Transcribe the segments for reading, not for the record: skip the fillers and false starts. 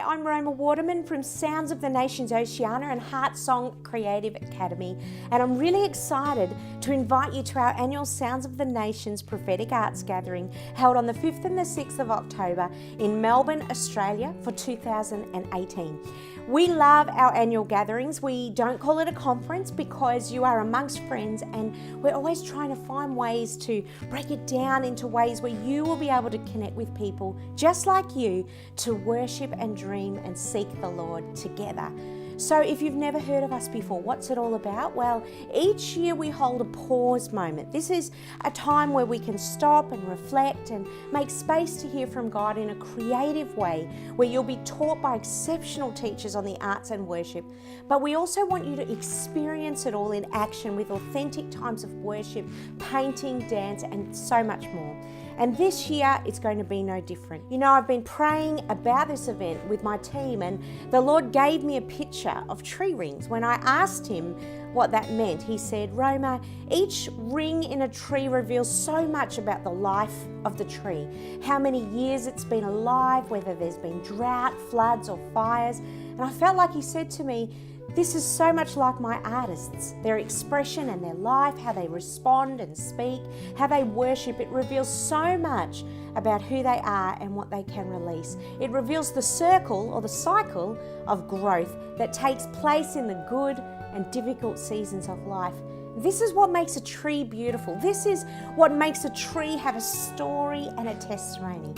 Hi, I'm Roma Waterman from Sounds of the Nations Oceania and Heart Song Creative Academy, and I'm really excited to invite you to our annual Sounds of the Nations Prophetic Arts Gathering held on the 5th and the 6th of October in Melbourne, Australia for 2018. We love our annual gatherings. We don't call it a conference because you are amongst friends, and we're always trying to find ways to break it down into ways where you will be able to connect with people just like you to worship and dream and seek the Lord together. So if you've never heard of us before, what's it all about? Well, each year we hold a pause moment. This is a time where we can stop and reflect and make space to hear from God in a creative way, where you'll be taught by exceptional teachers on the arts and worship. But we also want you to experience it all in action with authentic times of worship, painting, dance, and so much more. And this year, it's going to be no different. You know, I've been praying about this event with my team, and the Lord gave me a picture of tree rings. When I asked him what that meant, he said, Roma, each ring in a tree reveals so much about the life of the tree, how many years it's been alive, whether there's been drought, floods, or fires. And I felt like he said to me, this is so much like my artists, their expression and their life, how they respond and speak, how they worship. It reveals so much about who they are and what they can release. It reveals the circle or the cycle of growth that takes place in the good and difficult seasons of life. This is what makes a tree beautiful. This is what makes a tree have a story and a testimony.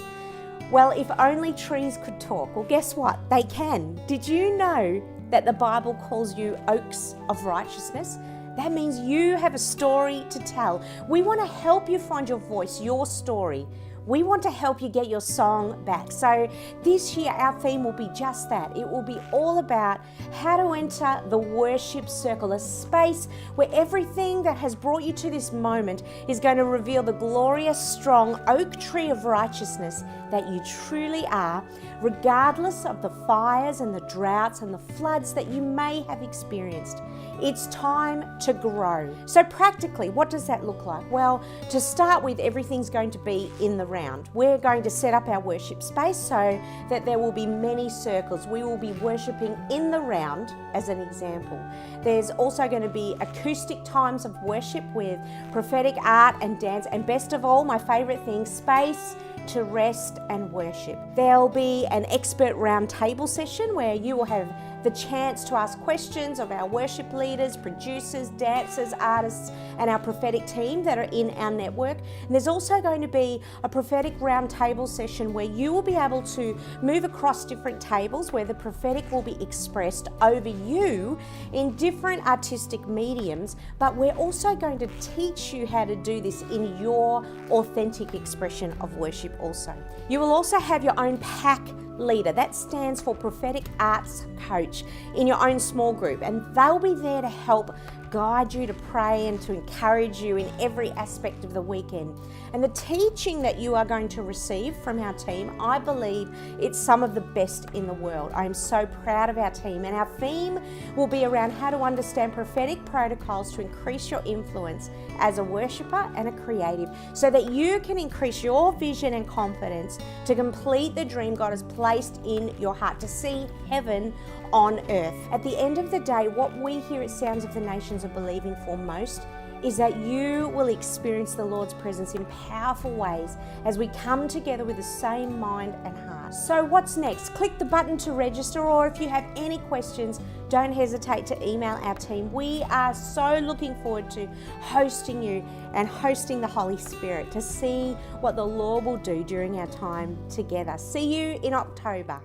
Well, if only trees could talk. Well, guess what? They can. Did you know that the Bible calls you oaks of righteousness? That means you have a story to tell. We want to help you find your voice, your story. We want to help you get your song back. So this year our theme will be just that. It will be all about how to enter the worship circle, a space where everything that has brought you to this moment is going to reveal the glorious, strong oak tree of righteousness that you truly are, regardless of the fires and the droughts and the floods that you may have experienced. It's time to grow. So practically, what does that look like? Well, to start with, everything's going to be in the round. We're going to set up our worship space so that there will be many circles. We will be worshiping in the round as an example. There's also going to be acoustic times of worship with prophetic art and dance, and best of all, my favorite thing, space to rest and worship. There'll be an expert round table session where you will have the chance to ask questions of our worship leaders, producers, dancers, artists, and our prophetic team that are in our network. And there's also going to be a prophetic round table session where you will be able to move across different tables where the prophetic will be expressed over you in different artistic mediums, but we're also going to teach you how to do this in your authentic expression of worship also. You will also have your own pack leader. That stands for Prophetic Arts Coach in your own small group, and they'll be there to help guide you, to pray and to encourage you in every aspect of the weekend. And the teaching that you are going to receive from our team, I believe it's some of the best in the world. I am so proud of our team, and our theme will be around how to understand prophetic protocols to increase your influence as a worshipper and a creative, so that you can increase your vision and confidence to complete the dream God has placed in your heart, to see heaven on earth. At the end of the day, what we here at Sounds of the Nations are believing for most is that you will experience the Lord's presence in powerful ways as we come together with the same mind and heart. So what's next? Click the button to register, or if you have any questions, don't hesitate to email our team. We are so looking forward to hosting you and hosting the Holy Spirit to see what the Lord will do during our time together. See you in October.